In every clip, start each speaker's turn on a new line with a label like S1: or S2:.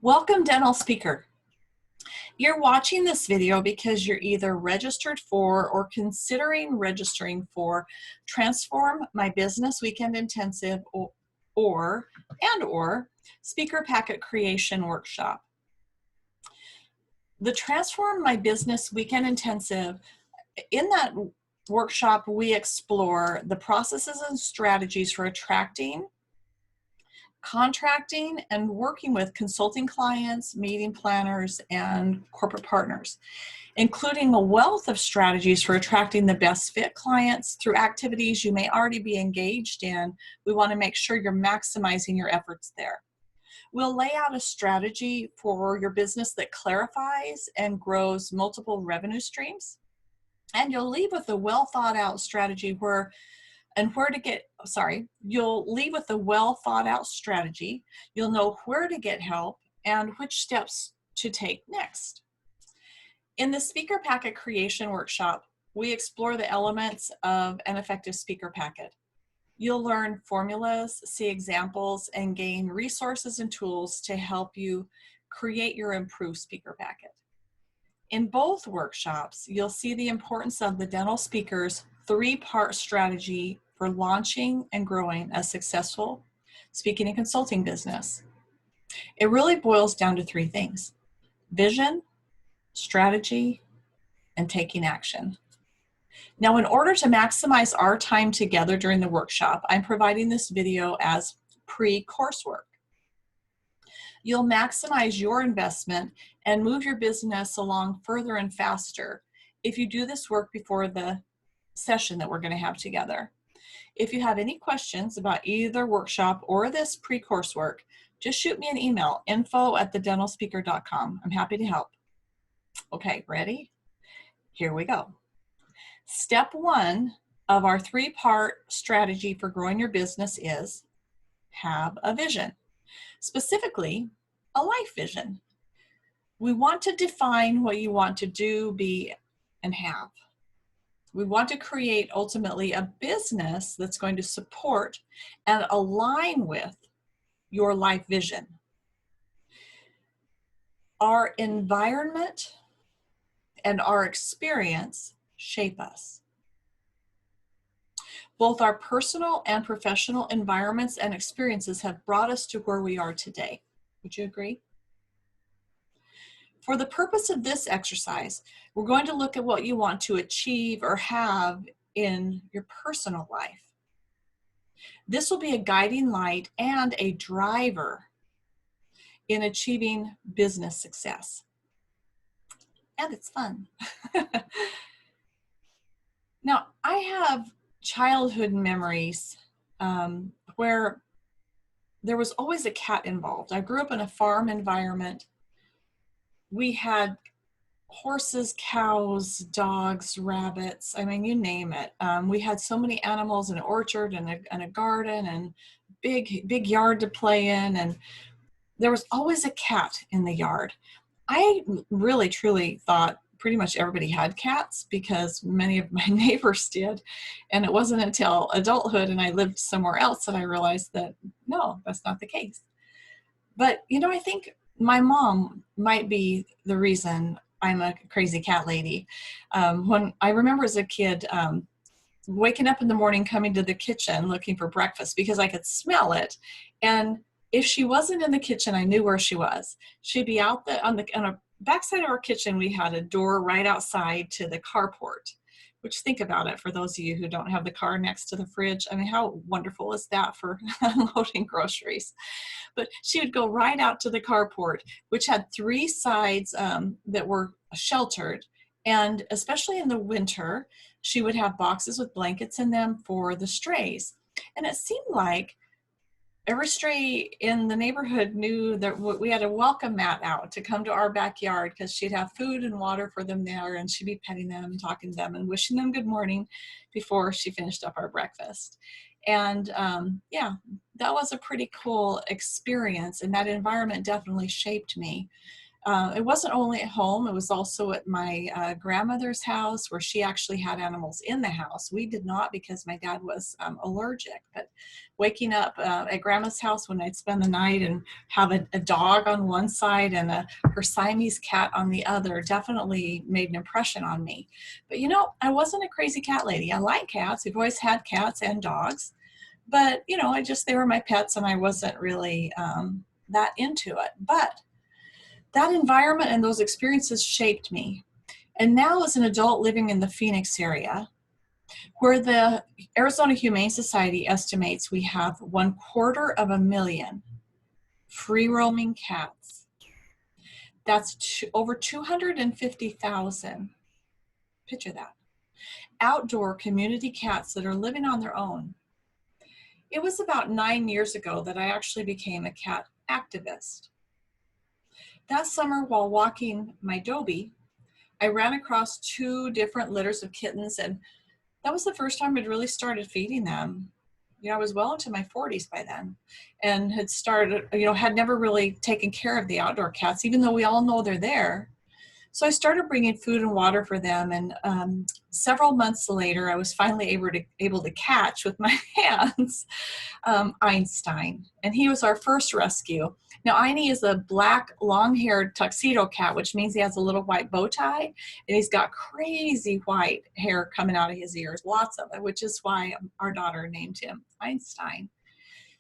S1: Welcome, dental speaker. You're watching this video because you're either registered for or considering registering for Transform My Business Weekend Intensive or Speaker Packet Creation Workshop. The Transform My Business Weekend Intensive, in that workshop, we explore the processes and strategies for attracting, contracting, and working with consulting clients, meeting planners, and corporate partners, including a wealth of strategies for attracting the best fit clients through activities you may already be engaged in. We want to make sure you're maximizing your efforts there. We'll lay out a strategy for your business that clarifies and grows multiple revenue streams. And you'll leave with a well thought out strategy you'll leave with a well thought out strategy. You'll know where to get help and which steps to take next. In the Speaker Packet Creation Workshop, we explore the elements of an effective speaker packet. You'll learn formulas, see examples, and gain resources and tools to help you create your improved speaker packet. In both workshops, you'll see the importance of the dental speaker's three-part strategy for launching and growing a successful speaking and consulting business. It really boils down to three things: vision, strategy, and taking action. Now, in order to maximize our time together during the workshop, I'm providing this video as pre-coursework. You'll maximize your investment and move your business along further and faster if you do this work before the session that we're going to have together. If you have any questions about either workshop or this pre-coursework, just shoot me an email, info@thedentalspeaker.com. I'm happy to help. Okay, ready? Here we go. Step one of our three-part strategy for growing your business is have a vision. Specifically, a life vision. We want to define what you want to do, be, and have. We want to create ultimately a business that's going to support and align with your life vision. Our environment and our experience shape us. Both our personal and professional environments and experiences have brought us to where we are today. Would you agree? For the purpose of this exercise, we're going to look at what you want to achieve or have in your personal life. This will be a guiding light and a driver in achieving business success. And it's fun. Now, I have childhood memories where there was always a cat involved. I grew up in a farm environment. We had horses, cows, dogs, rabbits, I mean, you name it. We had so many animals, an orchard and a garden and big yard to play in, and there was always a cat in the yard. I really, truly thought pretty much everybody had cats because many of my neighbors did. And it wasn't until adulthood and I lived somewhere else that I realized that, no, that's not the case. But, you know, I think my mom might be the reason I'm a crazy cat lady. When I remember as a kid, waking up in the morning, coming to the kitchen looking for breakfast because I could smell it. And if she wasn't in the kitchen, I knew where she was. She'd be out on a backside of our kitchen. We had a door right outside to the carport, which, think about it, for those of you who don't have the car next to the fridge. I mean, how wonderful is that for unloading groceries? But she would go right out to the carport, which had three sides that were sheltered. And especially in the winter, she would have boxes with blankets in them for the strays. And it seemed like every stray in the neighborhood knew that we had a welcome mat out to come to our backyard because she'd have food and water for them there, and she'd be petting them and talking to them and wishing them good morning before she finished up our breakfast. And yeah, that was a pretty cool experience, and that environment definitely shaped me. It wasn't only at home, it was also at my grandmother's house, where she actually had animals in the house. We did not, because my dad was allergic. But waking up at grandma's house when I'd spend the night and have a dog on one side and her Siamese cat on the other definitely made an impression on me. But you know, I wasn't a crazy cat lady. I like cats. We've always had cats and dogs. But you know, they were my pets, and I wasn't really that into it. But that environment and those experiences shaped me. And now, as an adult living in the Phoenix area, where the Arizona Humane Society estimates we have 250,000 free roaming cats. That's over 250,000. Picture that. Outdoor community cats that are living on their own. It was about 9 years ago that I actually became a cat activist. That summer, while walking my Dobie, I ran across 2 different litters of kittens, and that was the first time I'd really started feeding them. You know, I was well into my 40s by then, and had started, had never really taken care of the outdoor cats, even though we all know they're there. So I started bringing food and water for them, and several months later, I was finally able to catch with my hands Einstein, and he was our first rescue. Now, Einie is a black, long-haired tuxedo cat, which means he has a little white bow tie, and he's got crazy white hair coming out of his ears, lots of it, which is why our daughter named him Einstein.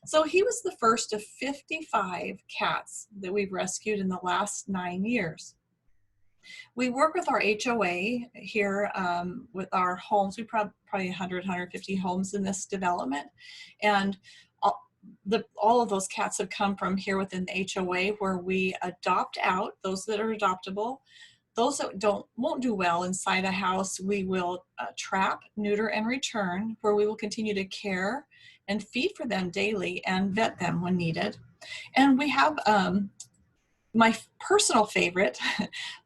S1: So he was the first of 55 cats that we've rescued in the last 9 years. We work with our HOA here with our homes. We probably 100, 150 homes in this development. And all of those cats have come from here within the HOA, where we adopt out those that are adoptable. Those that won't do well inside a house, we will trap, neuter, and return, where we will continue to care and feed for them daily and vet them when needed. And we have my personal favorite,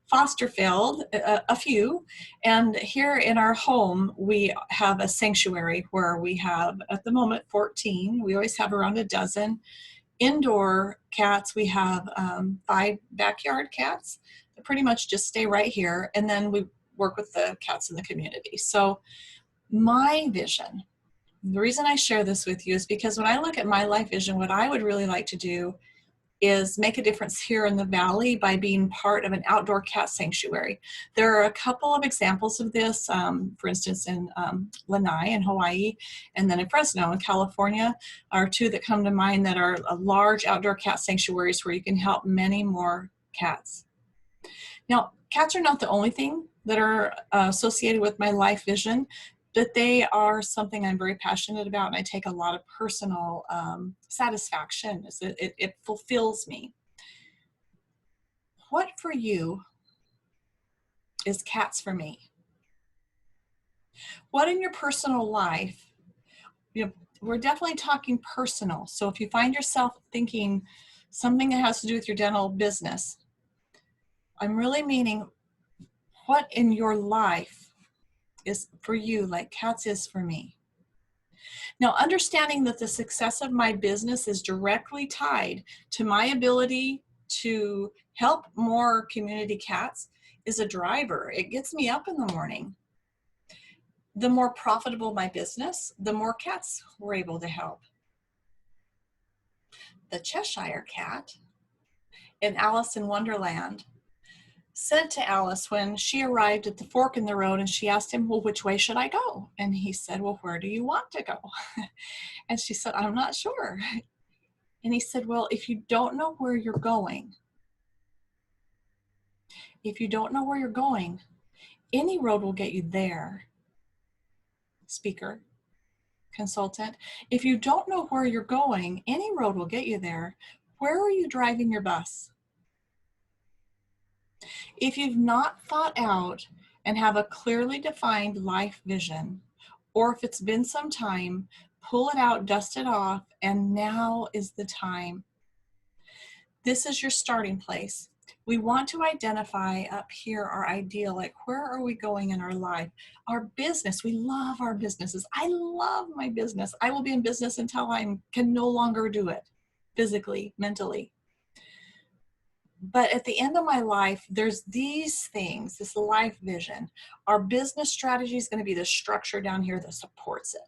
S1: foster failed a few, and here in our home we have a sanctuary where we have at the moment 14. We always have around a dozen indoor cats. We have 5 backyard cats that pretty much just stay right here, and then we work with the cats in the community. So my vision, the reason I share this with you is because when I look at my life vision, what I would really like to do is make a difference here in the Valley by being part of an outdoor cat sanctuary. There are a couple of examples of this, for instance, in Lanai in Hawaii, and then in Fresno in California are 2 that come to mind that are large outdoor cat sanctuaries where you can help many more cats. Now, cats are not the only thing that are associated with my life vision, but they are something I'm very passionate about, and I take a lot of personal satisfaction. It fulfills me. What for you is cats for me? What in your personal life, we're definitely talking personal, so if you find yourself thinking something that has to do with your dental business, I'm really meaning what in your life is for you like cats is for me. Now, understanding that the success of my business is directly tied to my ability to help more community cats is a driver. It gets me up in the morning. The more profitable my business, the more cats we're able to help. The Cheshire Cat in Alice in Wonderland said to Alice when she arrived at the fork in the road, and she asked him, well, which way should I go? And he said, well, where do you want to go? And she said, I'm not sure. And he said, well, if you don't know where you're going, any road will get you there. Speaker, consultant, if you don't know where you're going, any road will get you there. Where are you driving your bus? If you've not thought out and have a clearly defined life vision, or if it's been some time, pull it out, dust it off, and now is the time. This is your starting place. We want to identify up here our ideal, like where are we going in our life? Our business, we love our businesses. I love my business. I will be in business until I can no longer do it, physically, mentally. But at the end of my life, there's these things, this life vision. Our business strategy is going to be the structure down here that supports it.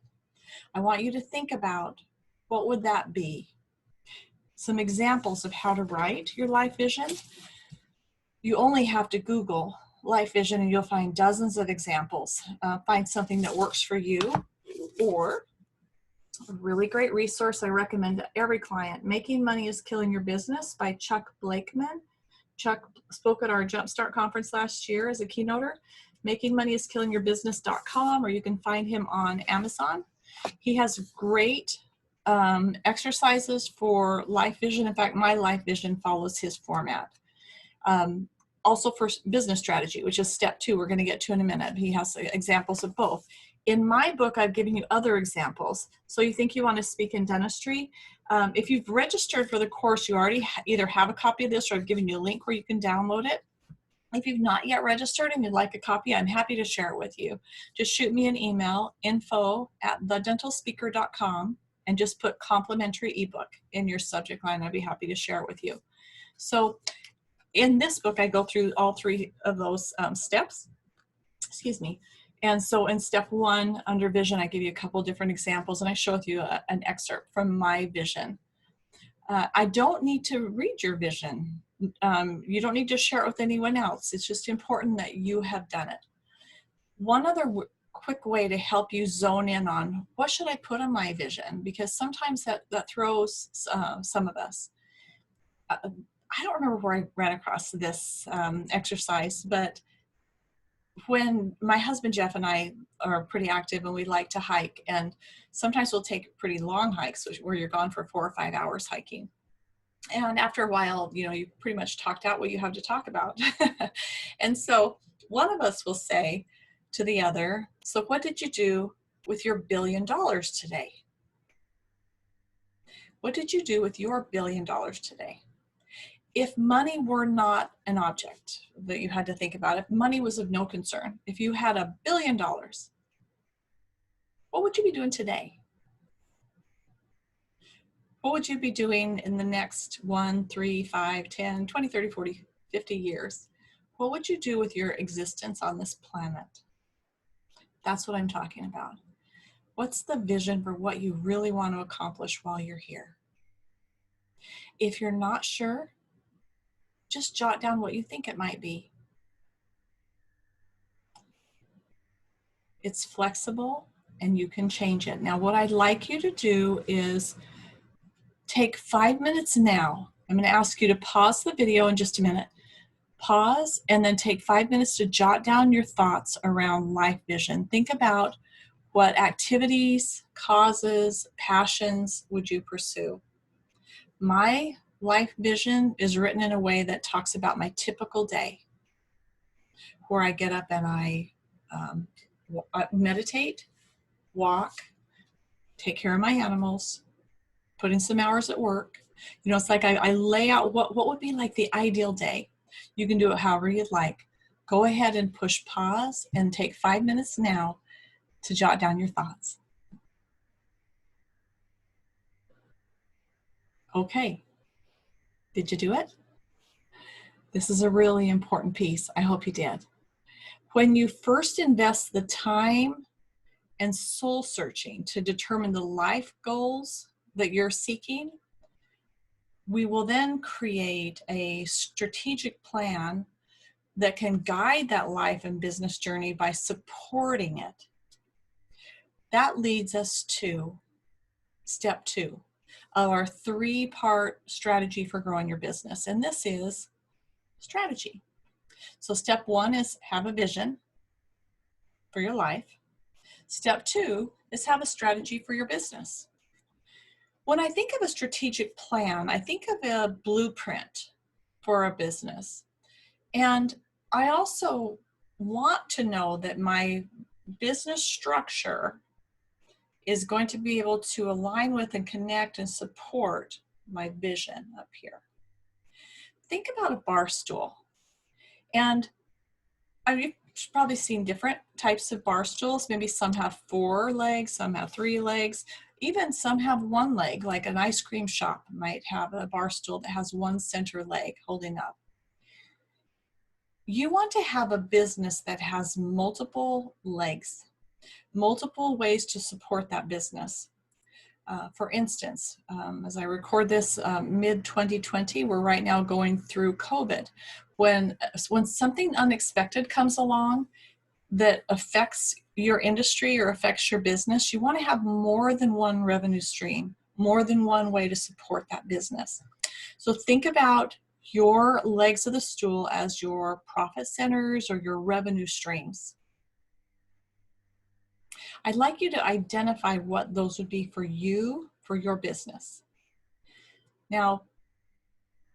S1: I want you to think about, what would that be? Some examples of how to write your life vision. You only have to Google life vision and you'll find dozens of examples. Find something that works for you, or a really great resource I recommend to every client, Making Money is Killing Your Business by Chuck Blakeman. Chuck spoke at our Jumpstart conference last year as a keynoter. makingmoneyiskillingyourbusiness.com, or you can find him on Amazon. He has great exercises for life vision. In fact, my life vision follows his format. Also for business strategy, which is step 2, we're going to get to in a minute. He has examples of both. In my book, I've given you other examples. So you think you want to speak in dentistry? If you've registered for the course, you already either have a copy of this or I've given you a link where you can download it. If you've not yet registered and you'd like a copy, I'm happy to share it with you. Just shoot me an email, info@thedentalspeaker.com, and just put complimentary ebook in your subject line. I'd be happy to share it with you. So in this book, I go through all 3 of those steps. Excuse me. And so in step 1, under vision, I give you a couple different examples, and I show you an excerpt from my vision. I don't need to read your vision. You don't need to share it with anyone else. It's just important that you have done it. One other quick way to help you zone in on what should I put on my vision, because sometimes that throws some of us. I don't remember where I ran across this exercise, but when my husband Jeff and I are pretty active and we like to hike, and sometimes we'll take pretty long hikes where you're gone for 4 or 5 hours hiking. And after a while, you pretty much talked out what you have to talk about. And so one of us will say to the other, so what did you do with your $1 billion today? What did you do with your $1 billion today? If money were not an object that you had to think about, if money was of no concern, if you had $1 billion, what would you be doing today? What would you be doing in the next 1, 3, 5, 10, 20, 30, 40, 50 years? What would you do with your existence on this planet? That's what I'm talking about. What's the vision for what you really want to accomplish while you're here? If you're not sure, just jot down what you think it might be. It's flexible and you can change it. Now, what I'd like you to do is take 5 minutes now. I'm going to ask you to pause the video in just a minute. Pause and then take 5 minutes to jot down your thoughts around life vision. Think about what activities, causes, passions would you pursue. My life vision is written in a way that talks about my typical day, where I get up and I meditate, walk, take care of my animals, put in some hours at work. It's like I lay out what would be like the ideal day. You can do it however you'd like. Go ahead and push pause and take 5 minutes now to jot down your thoughts. Okay. Did you do it? This is a really important piece. I hope you did. When you first invest the time and soul searching to determine the life goals that you're seeking, we will then create a strategic plan that can guide that life and business journey by supporting it. That leads us to step 2 of our 3-part strategy for growing your business. And this is strategy. So step 1 is have a vision for your life. Step 2 is have a strategy for your business. When I think of a strategic plan, I think of a blueprint for a business. And I also want to know that my business structure is going to be able to align with and connect and support my vision up here. Think about a bar stool. And you've probably seen different types of bar stools. Maybe some have 4 legs, some have 3 legs, even some have 1 leg, like an ice cream shop might have a bar stool that has 1 center leg holding up. You want to have a business that has multiple legs, multiple ways to support that business. For instance, as I record this mid-2020, we're right now going through COVID. When something unexpected comes along that affects your industry or affects your business, you want to have more than one revenue stream, more than one way to support that business. So think about your legs of the stool as your profit centers or your revenue streams. I'd like you to identify what those would be for you, for your business. Now,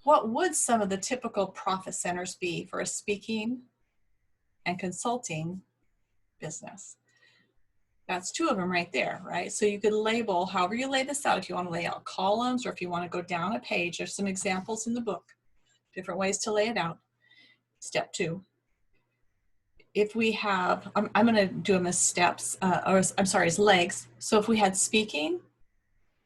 S1: what would some of the typical profit centers be for a speaking and consulting business? That's two of them right there, right? So you could label, however you lay this out, if you want to lay out columns or if you want to go down a page, there's some examples in the book, different ways to lay it out. Step 2. If we have, I'm going to do them as steps, as legs. So if we had speaking,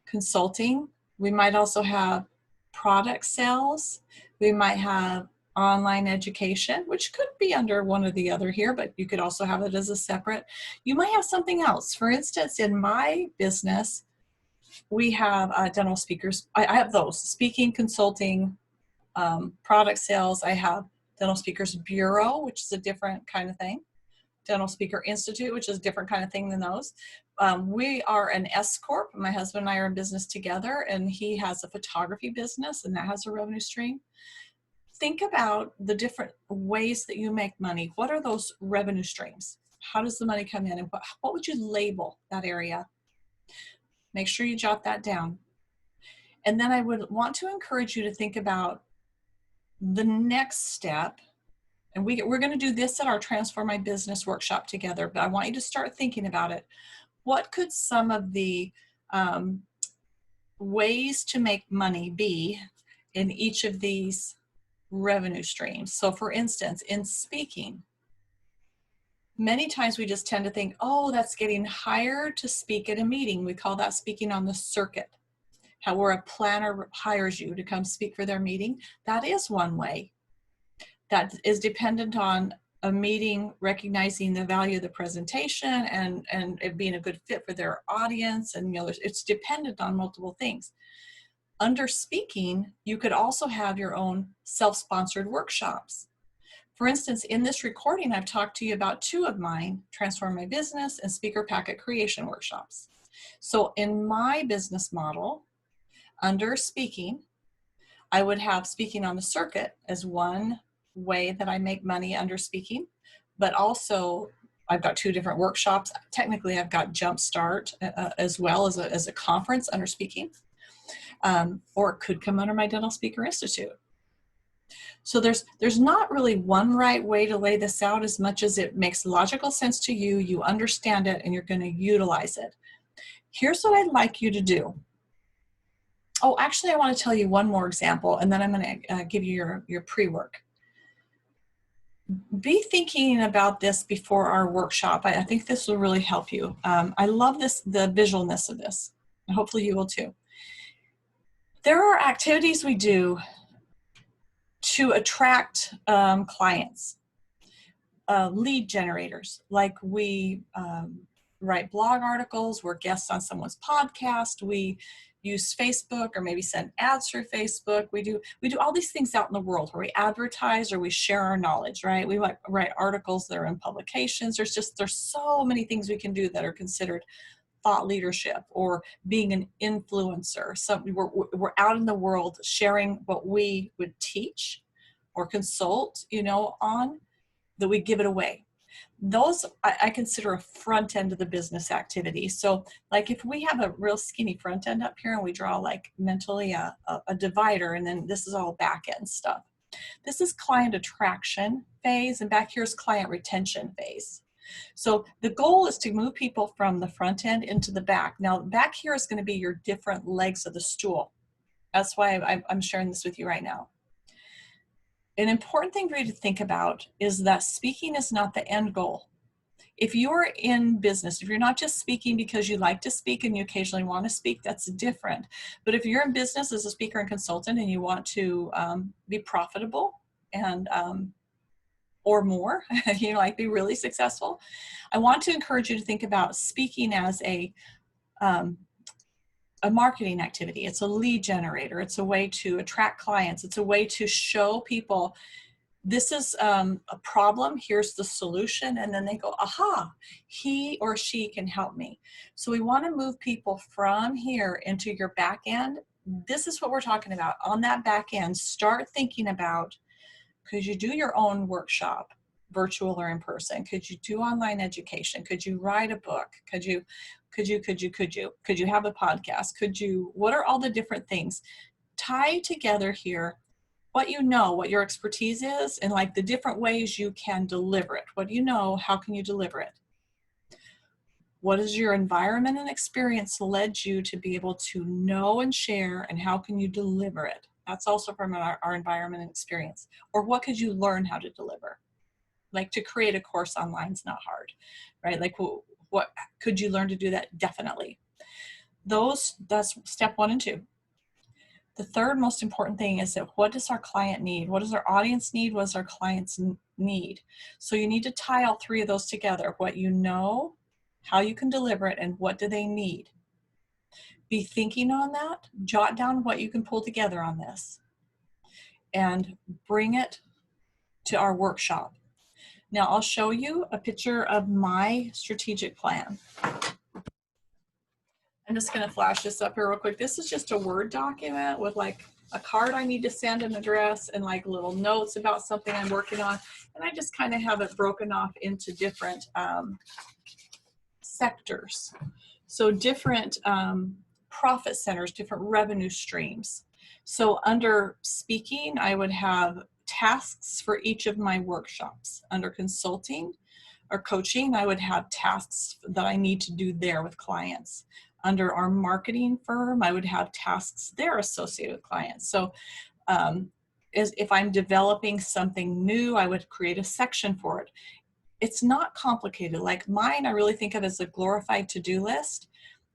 S1: consulting, we might also have product sales, we might have online education, which could be under one or the other here, but you could also have it as a separate. You might have something else. For instance, in my business, we have dental speakers. I have those, speaking, consulting, product sales. I have Dental Speakers Bureau, which is a different kind of thing. Dental Speaker Institute, which is a different kind of thing than those. We are an S Corp. My husband and I are in business together, and he has a photography business, and that has a revenue stream. Think about the different ways that you make money. What are those revenue streams? How does the money come in, and what would you label that area? Make sure you jot that down. And then I would want to encourage you to think about the next step. And we're going to do this at our Transform My Business workshop together, but I want you to start thinking about it. What could some of the ways to make money be in each of these revenue streams? So for instance, in speaking, many times we just tend to think, oh, that's getting hired to speak at a meeting. We call that speaking on the circuit. How where a planner hires you to come speak for their meeting. That is one way. That is dependent on a meeting recognizing the value of the presentation and it being a good fit for their audience. And it's dependent on multiple things. Under speaking, you could also have your own self-sponsored workshops. For instance, in this recording, I've talked to you about 2 of mine, Transform My Business and Speaker Packet Creation workshops. So in my business model, under speaking, I would have speaking on the circuit as one way that I make money under speaking, but also I've got 2 different workshops. Technically, I've got Jumpstart as well as a conference under speaking, or it could come under my Dental Speaker Institute. So there's not really one right way to lay this out as much as it makes logical sense to you, you understand it, and you're going to utilize it. Here's what I'd like you to do. Oh, actually, I want to tell you one more example, and then I'm going to give you your pre-work. Be thinking about this before our workshop. I think this will really help you. I love the visualness of this, and hopefully you will too. There are activities we do to attract clients, lead generators, like we write blog articles, we're guests on someone's podcast, we use Facebook or maybe send ads through Facebook. We do all these things out in the world where we advertise or we share our knowledge, right? We might write articles that are in publications. There's so many things we can do that are considered thought leadership or being an influencer. So we're out in the world sharing what we would teach or consult, on, that we give it away. Those I consider a front end of the business activity. So like if we have a real skinny front end up here and we draw like mentally a divider, and then this is all back end stuff. This is client attraction phase, and back here is client retention phase. So the goal is to move people from the front end into the back. Now back here is going to be your different legs of the stool. That's why I'm sharing this with you right now. An important thing for you to think about is that speaking is not the end goal. If you're in business, if you're not just speaking because you like to speak and you occasionally want to speak, that's different. But if you're in business as a speaker and consultant and you want to be profitable and or more, like be really successful, I want to encourage you to think about speaking as a marketing activity. It's a lead generator. It's a way to attract clients. It's a way to show people this is a problem, here's the solution, and then they go, aha, he or she can help me. So we want to move people from here into your back end. This is what we're talking about. On that back end, start thinking about, could you do your own workshop, virtual or in person? Could you do online education? Could you write a book? Could you have a podcast? What are all the different things? Tie together here what you know, what your expertise is, and like the different ways you can deliver it. What do you know? How can you deliver it? What is your environment and experience led you to be able to know and share, and how can you deliver it? That's also from our environment and experience. Or what could you learn how to deliver? Like to create a course online is not hard, right? Like what could you learn to do that? Definitely. That's step 1 and 2. The third most important thing is that what does our client need? What does our audience need? What does our clients need? So you need to tie all 3 of those together. What you know, how you can deliver it, and what do they need? Be thinking on that. Jot down what you can pull together on this and bring it to our workshop. Now I'll show you a picture of my strategic plan. I'm just going to flash this up here real quick. This is just a Word document with like a card I need to send, an address, and like little notes about something I'm working on. And I just kind of have it broken off into different sectors. So different profit centers, different revenue streams. So under speaking, I would have tasks for each of my workshops. Under consulting or coaching, I would have tasks that I need to do there with clients. Under our marketing firm, I would have tasks there associated with clients. So if I'm developing something new, I would create a section for it. It's not complicated. Like mine, I really think of as a glorified to-do list.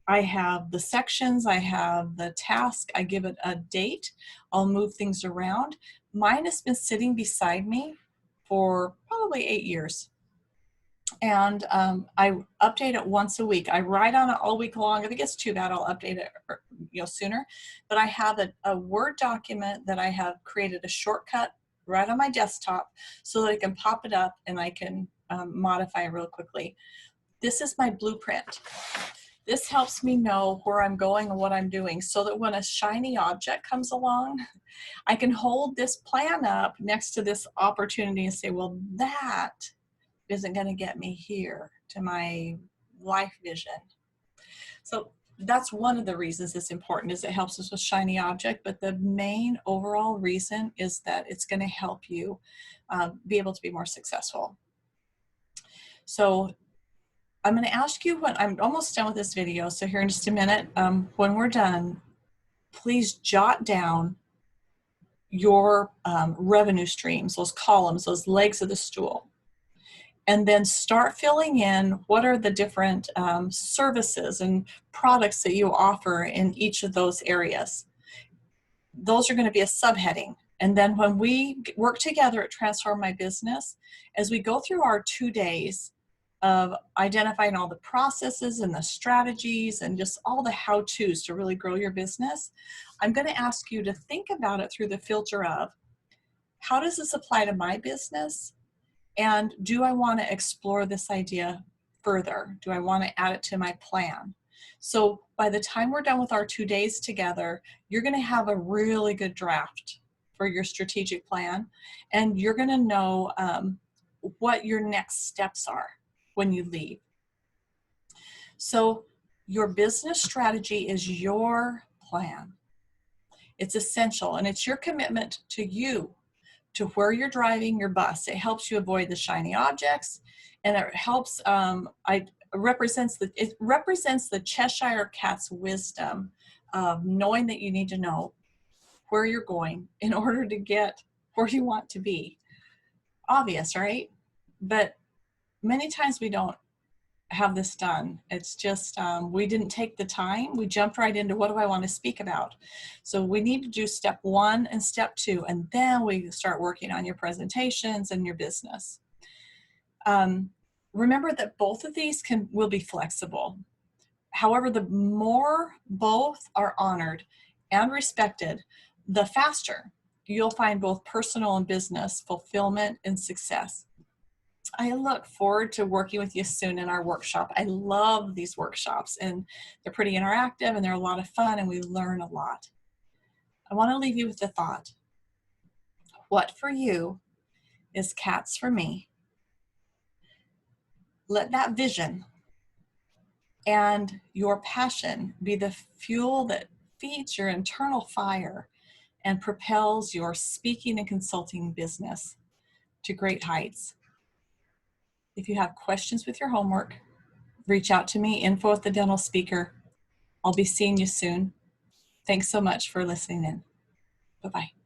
S1: I have the sections, I have the task, I give it a date, I'll move things around. Mine has been sitting beside me for probably 8 years. And I update it once a week. I write on it all week long. If it gets too bad, I'll update it sooner. But I have a Word document that I have created a shortcut right on my desktop so that I can pop it up and I can modify it real quickly. This is my blueprint. This helps me know where I'm going and what I'm doing so that when a shiny object comes along, I can hold this plan up next to this opportunity and say, well, that isn't going to get me here to my life vision. So that's one of the reasons it's important, is it helps us with shiny object, but the main overall reason is that it's going to help you be able to be more successful. So I'm going to ask you, when I'm almost done with this video, so here in just a minute, when we're done, please jot down your revenue streams, those columns, those legs of the stool. And then start filling in what are the different services and products that you offer in each of those areas. Those are going to be a subheading. And then when we work together at Transform My Business, as we go through our 2 days of identifying all the processes and the strategies and just all the how-tos to really grow your business, I'm going to ask you to think about it through the filter of, how does this apply to my business? And do I want to explore this idea further? Do I want to add it to my plan? So by the time we're done with our 2 days together, you're going to have a really good draft for your strategic plan. And you're going to know what your next steps are when you leave. So your business strategy is your plan. It's essential, and it's your commitment to you, to where you're driving your bus. It helps you avoid the shiny objects, and it helps, it represents the Cheshire Cat's wisdom of knowing that you need to know where you're going in order to get where you want to be. Obvious, right? But many times we don't have this done. It's just, we didn't take the time. We jumped right into what do I want to speak about? So we need to do step 1 and step 2, and then we start working on your presentations and your business. Remember that both of these will be flexible. However, the more both are honored and respected, the faster you'll find both personal and business fulfillment and success. I look forward to working with you soon in our workshop. I love these workshops, and they're pretty interactive and they're a lot of fun, and we learn a lot. I want to leave you with the thought: what for you is cats for me. Let that vision and your passion be the fuel that feeds your internal fire and propels your speaking and consulting business to great heights. If you have questions with your homework, reach out to me, info@thedentalspeaker. I'll be seeing you soon. Thanks so much for listening in. Bye-bye.